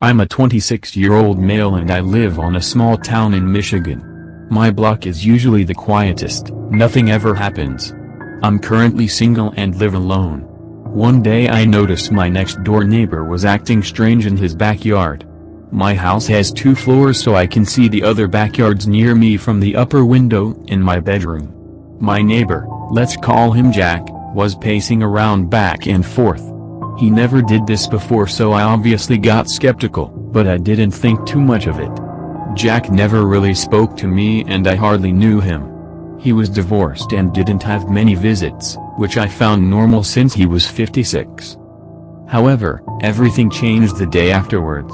I'm a 26-year-old male and I live on a small town in Michigan. My block is usually the quietest, nothing ever happens. I'm currently single and live alone. One day I noticed my next-door neighbor was acting strange in his backyard. My house has 2 floors so I can see the other backyards near me from the upper window in my bedroom. My neighbor, let's call him Jack, was pacing around back and forth. He never did this before so I obviously got skeptical, but I didn't think too much of it. Jack never really spoke to me and I hardly knew him. He was divorced and didn't have many visits, which I found normal since he was 56. However, everything changed the day afterwards.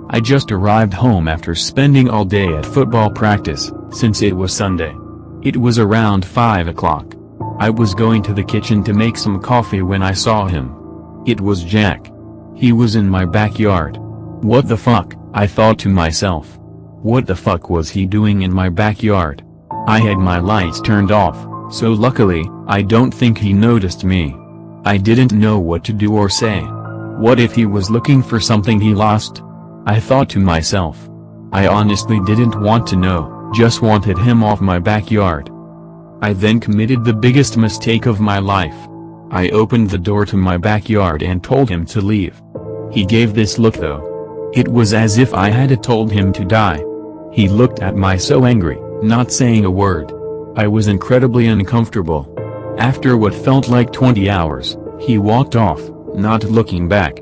I just arrived home after spending all day at football practice, since it was Sunday. It was around 5 o'clock. I was going to the kitchen to make some coffee when I saw him. It was Jack. He was in my backyard. What the fuck, I thought to myself. What the fuck was he doing in my backyard? I had my lights turned off, so luckily, I don't think he noticed me. I didn't know what to do or say. What if he was looking for something he lost? I thought to myself. I honestly didn't want to know, just wanted him off my backyard. I then committed the biggest mistake of my life. I opened the door to my backyard and told him to leave. He gave this look though. It was as if I had told him to die. He looked at me so angry, not saying a word. I was incredibly uncomfortable. After what felt like 20 hours, he walked off, not looking back.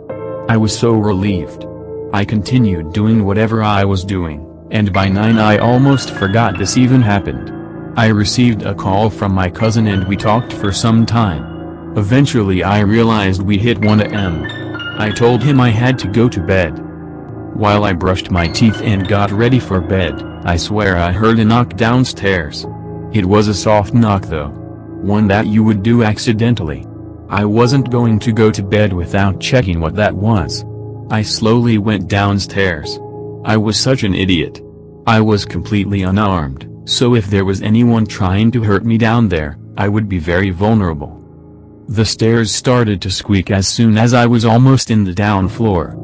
I was so relieved. I continued doing whatever I was doing, and by 9 I almost forgot this even happened. I received a call from my cousin and we talked for some time. Eventually I realized we hit 1 a.m. I told him I had to go to bed. While I brushed my teeth and got ready for bed, I swear I heard a knock downstairs. It was a soft knock though. One that you would do accidentally. I wasn't going to go to bed without checking what that was. I slowly went downstairs. I was such an idiot. I was completely unarmed, so if there was anyone trying to hurt me down there, I would be very vulnerable. The stairs started to squeak as soon as I was almost in the down floor.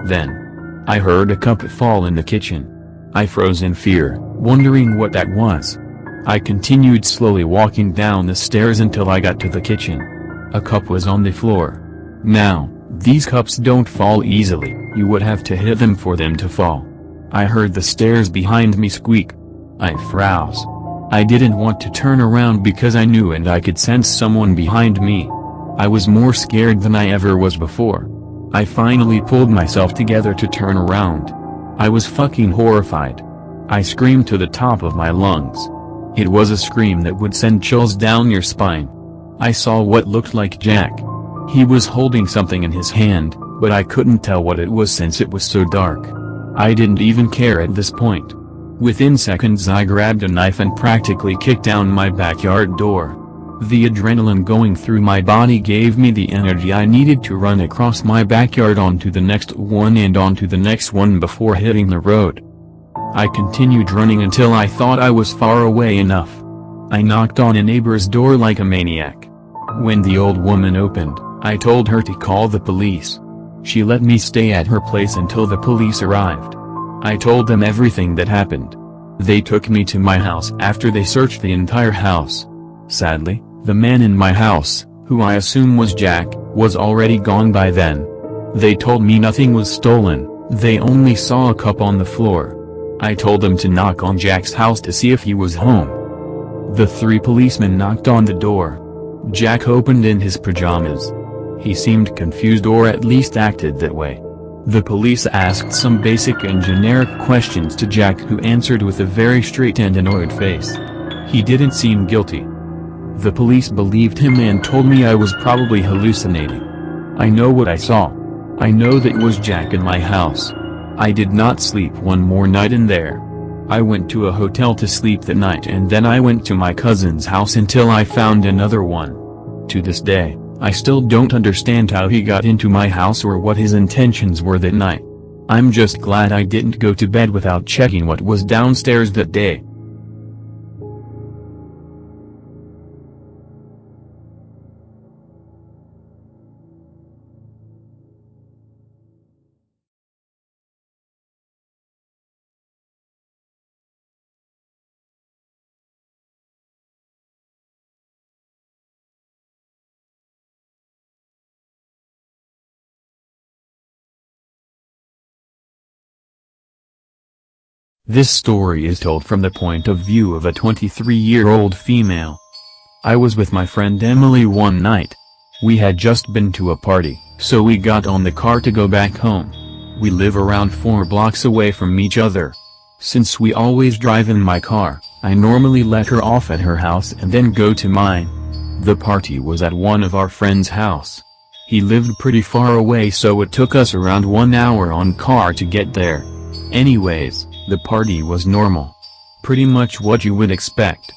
Then, I heard a cup fall in the kitchen. I froze in fear, wondering what that was. I continued slowly walking down the stairs until I got to the kitchen. A cup was on the floor. Now, these cups don't fall easily, you would have to hit them for them to fall. I heard the stairs behind me squeak. I froze. I didn't want to turn around because I knew and I could sense someone behind me. I was more scared than I ever was before. I finally pulled myself together to turn around. I was fucking horrified. I screamed to the top of my lungs. It was a scream that would send chills down your spine. I saw what looked like Jack. He was holding something in his hand, but I couldn't tell what it was since it was so dark. I didn't even care at this point. Within seconds I grabbed a knife and practically kicked down my backyard door. The adrenaline going through my body gave me the energy I needed to run across my backyard onto the next one and onto the next one before hitting the road. I continued running until I thought I was far away enough. I knocked on a neighbor's door like a maniac. When the old woman opened, I told her to call the police. She let me stay at her place until the police arrived. I told them everything that happened. They took me to my house after they searched the entire house. Sadly, the man in my house, who I assume was Jack, was already gone by then. They told me nothing was stolen, they only saw a cup on the floor. I told them to knock on Jack's house to see if he was home. The 3 policemen knocked on the door. Jack opened in his pajamas. He seemed confused or at least acted that way. The police asked some basic and generic questions to Jack who answered with a very straight and annoyed face. He didn't seem guilty. The police believed him and told me I was probably hallucinating. I know what I saw. I know that was Jack in my house. I did not sleep one more night in there. I went to a hotel to sleep that night and then I went to my cousin's house until I found another one. To this day, I still don't understand how he got into my house or what his intentions were that night. I'm just glad I didn't go to bed without checking what was downstairs that day. This story is told from the point of view of a 23-year-old female. I was with my friend Emily one night. We had just been to a party, so we got on the car to go back home. We live around 4 blocks away from each other. Since we always drive in my car, I normally let her off at her house and then go to mine. The party was at one of our friend's house. He lived pretty far away, so it took us around 1 hour on car to get there. Anyways, the party was normal. Pretty much what you would expect.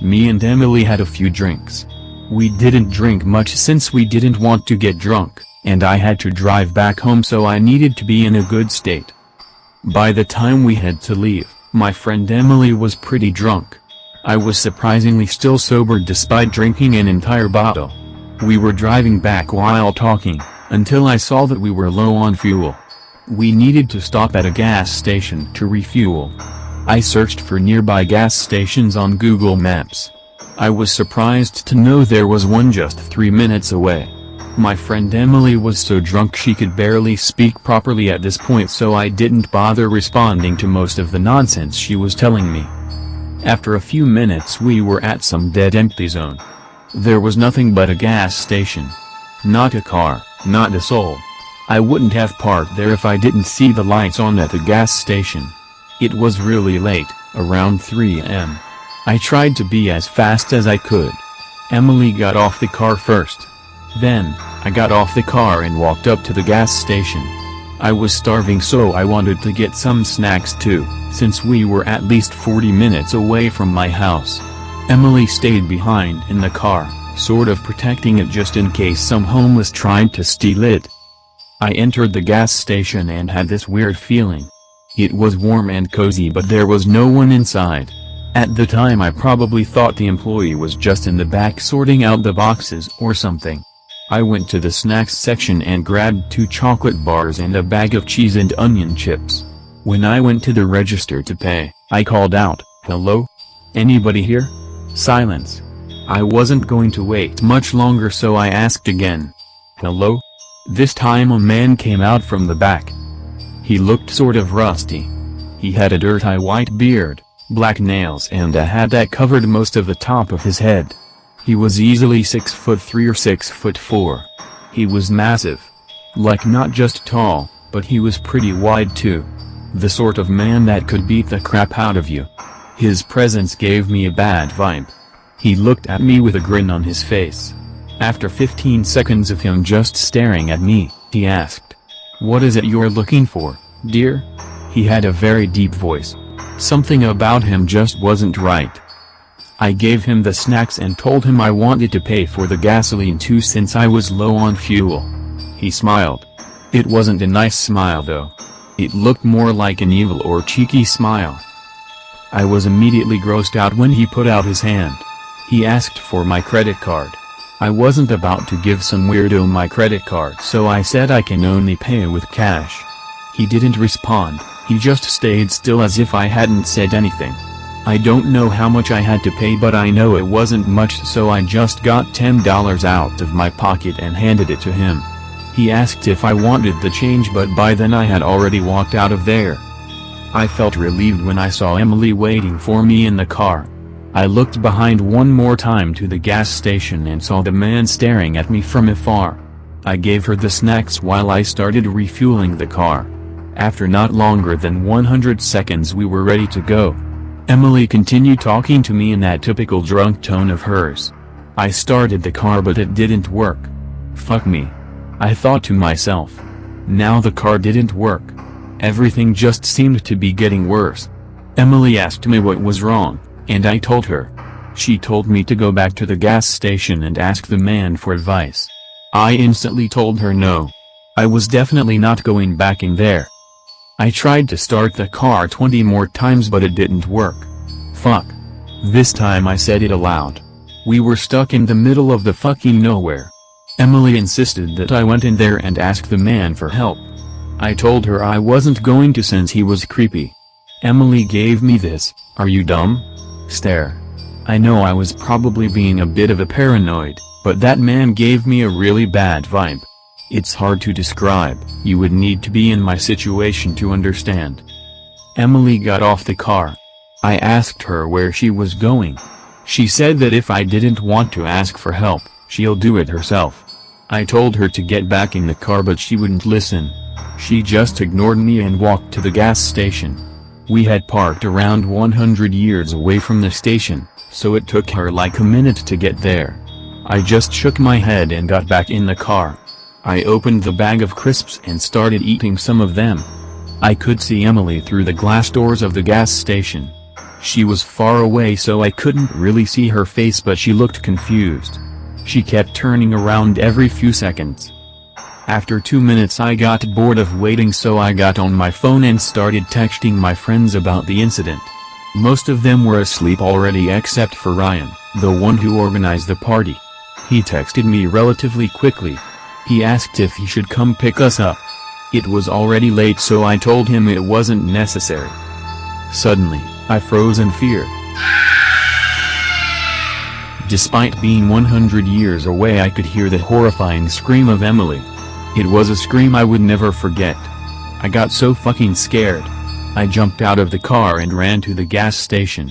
Me and Emily had a few drinks. We didn't drink much since we didn't want to get drunk, and I had to drive back home, so I needed to be in a good state. By the time we had to leave, my friend Emily was pretty drunk. I was surprisingly still sober despite drinking an entire bottle. We were driving back while talking, until I saw that we were low on fuel. We needed to stop at a gas station to refuel. I searched for nearby gas stations on Google Maps. I was surprised to know there was one just 3 minutes away. My friend Emily was so drunk she could barely speak properly at this point, so I didn't bother responding to most of the nonsense she was telling me. After a few minutes we were at some dead-empty zone. There was nothing but a gas station. Not a car, not a soul. I wouldn't have parked there if I didn't see the lights on at the gas station. It was really late, around 3 a.m. I tried to be as fast as I could. Emily got off the car first. Then, I got off the car and walked up to the gas station. I was starving, so I wanted to get some snacks too, since we were at least 40 minutes away from my house. Emily stayed behind in the car, sort of protecting it just in case some homeless tried to steal it. I entered the gas station and had this weird feeling. It was warm and cozy, but there was no one inside. At the time I probably thought the employee was just in the back sorting out the boxes or something. I went to the snacks section and grabbed 2 chocolate bars and a bag of cheese and onion chips. When I went to the register to pay, I called out, "Hello? Anybody here?" Silence. I wasn't going to wait much longer, so I asked again. "Hello?" This time a man came out from the back. He looked sort of rusty. He had a dirty white beard, black nails and a hat that covered most of the top of his head. He was easily 6'3" or 6'4". He was massive. Like, not just tall, but he was pretty wide too. The sort of man that could beat the crap out of you. His presence gave me a bad vibe. He looked at me with a grin on his face. After 15 seconds of him just staring at me, he asked, "What is it you're looking for, dear?" He had a very deep voice. Something about him just wasn't right. I gave him the snacks and told him I wanted to pay for the gasoline too, since I was low on fuel. He smiled. It wasn't a nice smile though. It looked more like an evil or cheeky smile. I was immediately grossed out when he put out his hand. He asked for my credit card. I wasn't about to give some weirdo my credit card, so I said I can only pay with cash. He didn't respond, he just stayed still as if I hadn't said anything. I don't know how much I had to pay, but I know it wasn't much, so I just got $10 out of my pocket and handed it to him. He asked if I wanted the change, but by then I had already walked out of there. I felt relieved when I saw Emily waiting for me in the car. I looked behind one more time to the gas station and saw the man staring at me from afar. I gave her the snacks while I started refueling the car. After not longer than 100 seconds we were ready to go. Emily continued talking to me in that typical drunk tone of hers. I started the car, but it didn't work. Fuck me. I thought to myself. Now the car didn't work. Everything just seemed to be getting worse. Emily asked me what was wrong, and I told her. She told me to go back to the gas station and ask the man for advice. I instantly told her no. I was definitely not going back in there. I tried to start the car 20 more times, but it didn't work. Fuck. This time I said it aloud. We were stuck in the middle of the fucking nowhere. Emily insisted that I went in there and ask the man for help. I told her I wasn't going to since he was creepy. Emily gave me this, "Are you dumb?" stare. I know I was probably being a bit of a paranoid, but that man gave me a really bad vibe. It's hard to describe, you would need to be in my situation to understand. Emily got off the car. I asked her where she was going. She said that if I didn't want to ask for help, she'll do it herself. I told her to get back in the car but she wouldn't listen. She just ignored me and walked to the gas station. We had parked around 100 yards away from the station, so it took her like a minute to get there. I just shook my head and got back in the car. I opened the bag of crisps and started eating some of them. I could see Emily through the glass doors of the gas station. She was far away so I couldn't really see her face but she looked confused. She kept turning around every few seconds. After 2 minutes I got bored of waiting so I got on my phone and started texting my friends about the incident. Most of them were asleep already except for Ryan, the one who organized the party. He texted me relatively quickly. He asked if he should come pick us up. It was already late so I told him it wasn't necessary. Suddenly, I froze in fear. Despite being 100 years away I could hear the horrifying scream of Emily. It was a scream I would never forget. I got so fucking scared. I jumped out of the car and ran to the gas station.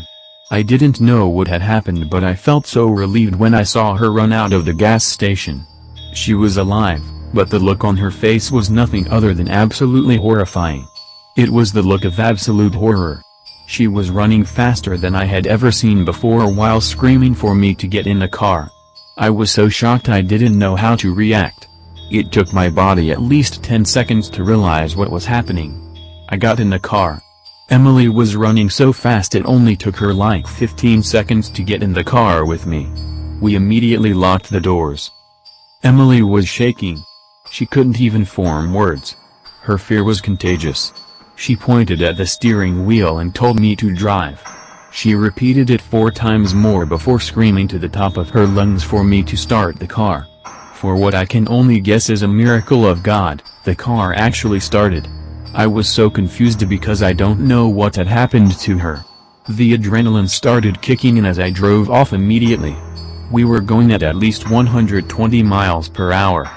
I didn't know what had happened but I felt so relieved when I saw her run out of the gas station. She was alive, but the look on her face was nothing other than absolutely horrifying. It was the look of absolute horror. She was running faster than I had ever seen before while screaming for me to get in the car. I was so shocked I didn't know how to react. It took my body at least 10 seconds to realize what was happening. I got in the car. Emily was running so fast it only took her like 15 seconds to get in the car with me. We immediately locked the doors. Emily was shaking. She couldn't even form words. Her fear was contagious. She pointed at the steering wheel and told me to drive. She repeated it 4 times more before screaming to the top of her lungs for me to start the car. For what I can only guess is a miracle of God, the car actually started. I was so confused because I don't know what had happened to her. The adrenaline started kicking in as I drove off immediately. We were going at least 120 miles per hour.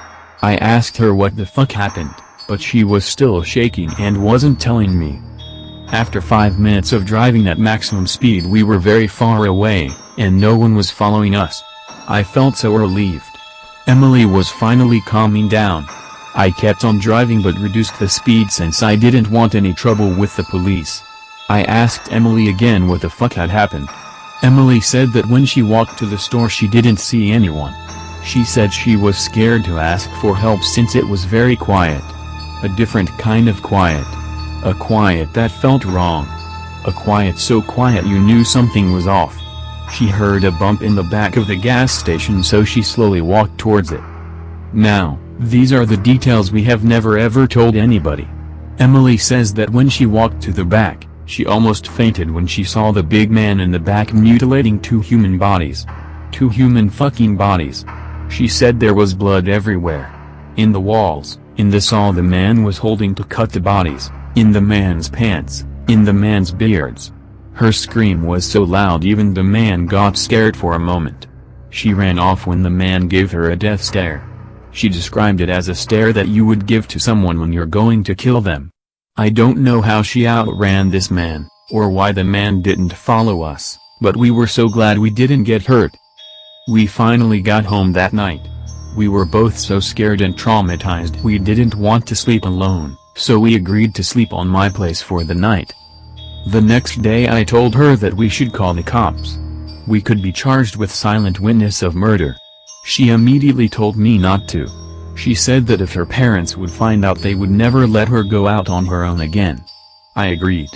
I asked her what the fuck happened, but she was still shaking and wasn't telling me. After 5 minutes of driving at maximum speed we were very far away, and no one was following us. I felt so relieved. Emily was finally calming down. I kept on driving but reduced the speed since I didn't want any trouble with the police. I asked Emily again what the fuck had happened. Emily said that when she walked to the store she didn't see anyone. She said she was scared to ask for help since it was very quiet. A different kind of quiet. A quiet that felt wrong. A quiet so quiet you knew something was off. She heard a bump in the back of the gas station so she slowly walked towards it. Now, these are the details we have never ever told anybody. Emily says that when she walked to the back, she almost fainted when she saw the big man in the back mutilating 2 human bodies. 2 human fucking bodies. She said there was blood everywhere. In the walls, in the saw the man was holding to cut the bodies, in the man's pants, in the man's beards. Her scream was so loud even the man got scared for a moment. She ran off when the man gave her a death stare. She described it as a stare that you would give to someone when you're going to kill them. I don't know how she outran this man, or why the man didn't follow us, but we were so glad we didn't get hurt. We finally got home that night. We were both so scared and traumatized we didn't want to sleep alone, so we agreed to sleep on my place for the night. The next day I told her that we should call the cops. We could be charged with silent witness of murder. She immediately told me not to. She said that if her parents would find out they would never let her go out on her own again. I agreed.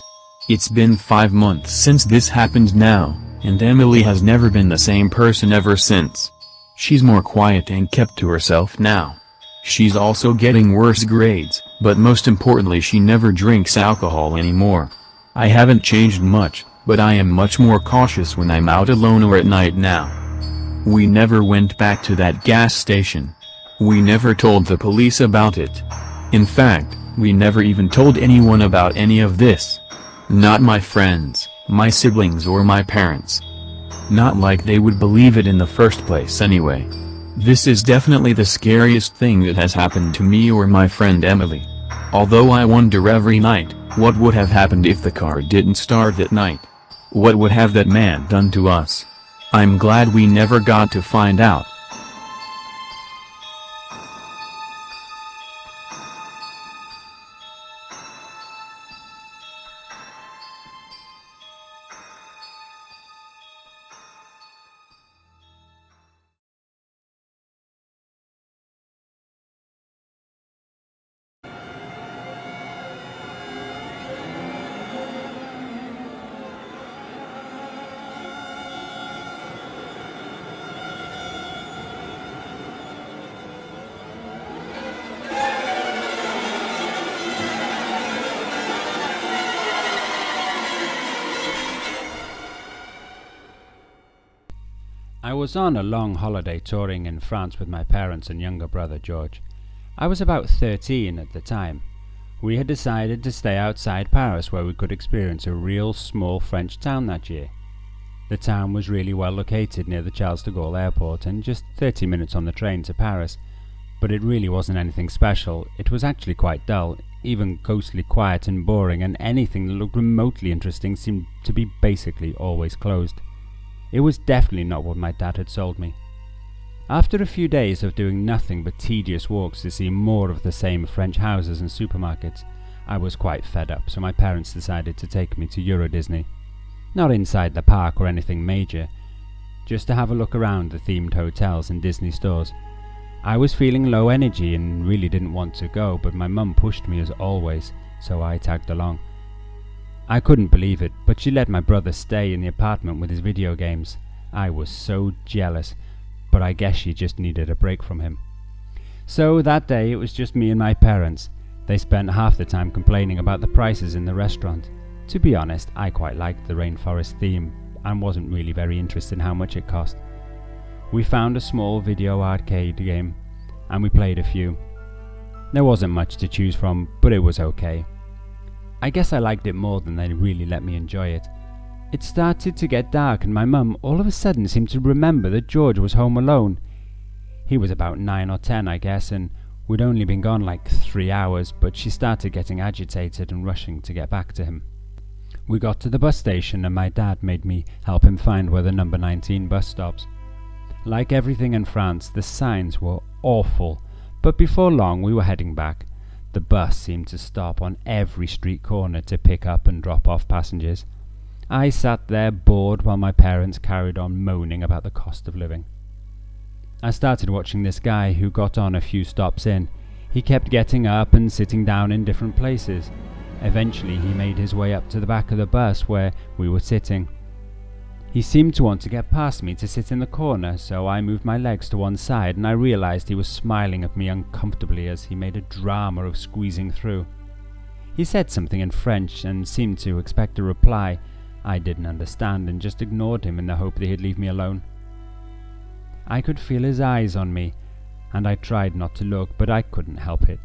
It's been 5 months since this happened now, and Emily has never been the same person ever since. She's more quiet and kept to herself now. She's also getting worse grades, but most importantly she never drinks alcohol anymore. I haven't changed much, but I am much more cautious when I'm out alone or at night now. We never went back to that gas station. We never told the police about it. In fact, we never even told anyone about any of this. Not my friends, my siblings or my parents. Not like they would believe it in the first place anyway. This is definitely the scariest thing that has happened to me or my friend Emily. Although I wonder every night, what would have happened if the car didn't start at night? What would have that man done to us? I'm glad we never got to find out. I was on a long holiday touring in France with my parents and younger brother George. I was about 13 at the time. We had decided to stay outside Paris where we could experience a real small French town that year. The town was really well located near the Charles de Gaulle airport and just 30 minutes on the train to Paris, but it really wasn't anything special. It was actually quite dull, even ghostly quiet and boring, and anything that looked remotely interesting seemed to be basically always closed. It was definitely not what my dad had sold me. After a few days of doing nothing but tedious walks to see more of the same French houses and supermarkets, I was quite fed up, so my parents decided to take me to Euro Disney. Not inside the park or anything major, just to have a look around the themed hotels and Disney stores. I was feeling low energy and really didn't want to go, but my mum pushed me as always, so I tagged along. I couldn't believe it, but she let my brother stay in the apartment with his video games. I was so jealous, but I guess she just needed a break from him. So that day it was just me and my parents. They spent half the time complaining about the prices in the restaurant. To be honest, I quite liked the rainforest theme and wasn't really very interested in how much it cost. We found a small video arcade game and we played a few. There wasn't much to choose from, but it was okay. I guess I liked it more than they really let me enjoy it. It started to get dark and my mum all of a sudden seemed to remember that George was home alone. He was about 9 or 10 I guess, and we'd only been gone like 3 hours, but she started getting agitated and rushing to get back to him. We got to the bus station and my dad made me help him find where the number 19 bus stops. Like everything in France, the signs were awful, but before long we were heading back. The bus seemed to stop on every street corner to pick up and drop off passengers. I sat there bored while my parents carried on moaning about the cost of living. I started watching this guy who got on a few stops in. He kept getting up and sitting down in different places. Eventually he made his way up to the back of the bus where we were sitting. He seemed to want to get past me to sit in the corner, so I moved my legs to one side and I realized he was smiling at me uncomfortably as he made a drama of squeezing through. He said something in French and seemed to expect a reply. I didn't understand and just ignored him in the hope that he'd leave me alone. I could feel his eyes on me, and I tried not to look, but I couldn't help it.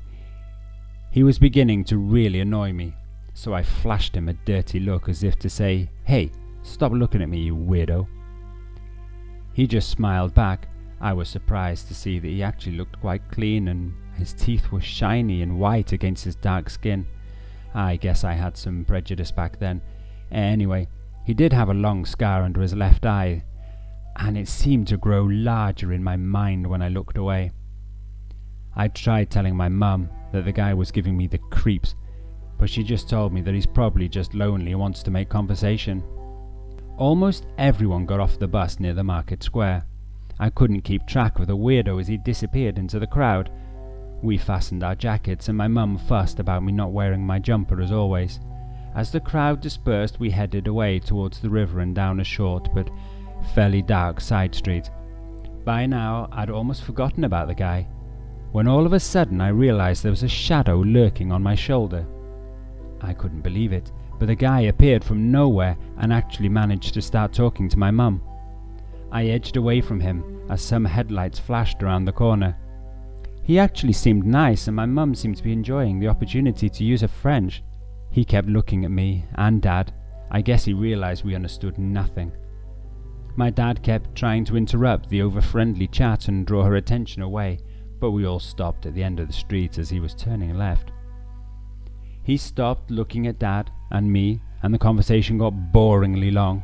He was beginning to really annoy me, so I flashed him a dirty look as if to say, "Hey, stop looking at me, you weirdo." He just smiled back. I was surprised to see that he actually looked quite clean and his teeth were shiny and white against his dark skin. I guess I had some prejudice back then. Anyway, he did have a long scar under his left eye, and it seemed to grow larger in my mind when I looked away. I tried telling my mum that the guy was giving me the creeps, but she just told me that he's probably just lonely and wants to make conversation. Almost everyone got off the bus near the market square. I couldn't keep track of the weirdo as he disappeared into the crowd. We fastened our jackets and my mum fussed about me not wearing my jumper as always. As the crowd dispersed, we headed away towards the river and down a short but fairly dark side street. By now, I'd almost forgotten about the guy, when all of a sudden I realized there was a shadow lurking on my shoulder. I couldn't believe it, but the guy appeared from nowhere and actually managed to start talking to my mum. I edged away from him as some headlights flashed around the corner. He actually seemed nice and my mum seemed to be enjoying the opportunity to use her French. He kept looking at me and Dad. I guess he realized we understood nothing. My dad kept trying to interrupt the over-friendly chat and draw her attention away, but we all stopped at the end of the street as he was turning left. He stopped looking at Dad and me, and the conversation got boringly long,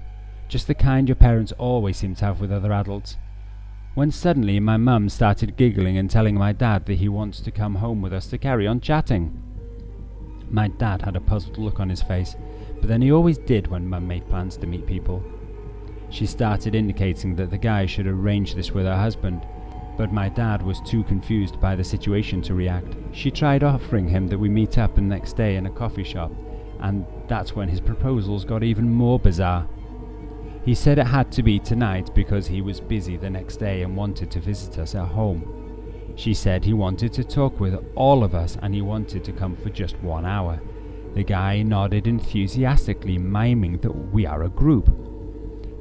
just the kind your parents always seem to have with other adults. When suddenly my mum started giggling and telling my dad that he wants to come home with us to carry on chatting. My dad had a puzzled look on his face, but then he always did when Mum made plans to meet people. She started indicating that the guy should arrange this with her husband, but my dad was too confused by the situation to react. She tried offering him that we meet up the next day in a coffee shop, and that's when his proposals got even more bizarre. He said it had to be tonight because he was busy the next day and wanted to visit us at home. She said he wanted to talk with all of us and he wanted to come for just 1 hour. The guy nodded enthusiastically, miming that we are a group.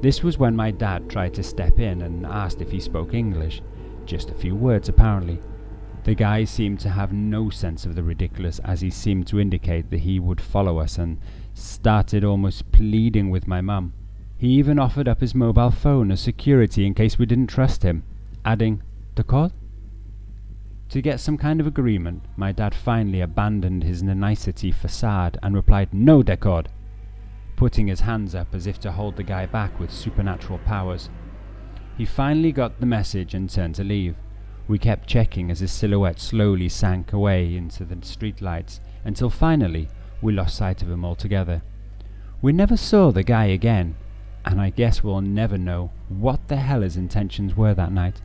This was when my dad tried to step in and asked if he spoke English. Just a few words apparently. The guy seemed to have no sense of the ridiculous, as he seemed to indicate that he would follow us and started almost pleading with my mum. He even offered up his mobile phone as security in case we didn't trust him, adding, "D'accord?" To get some kind of agreement, my dad finally abandoned his nicety facade and replied, "No, d'accord," putting his hands up as if to hold the guy back with supernatural powers. He finally got the message and turned to leave. We kept checking as his silhouette slowly sank away into the streetlights until finally we lost sight of him altogether. We never saw the guy again, and I guess we'll never know what the hell his intentions were that night.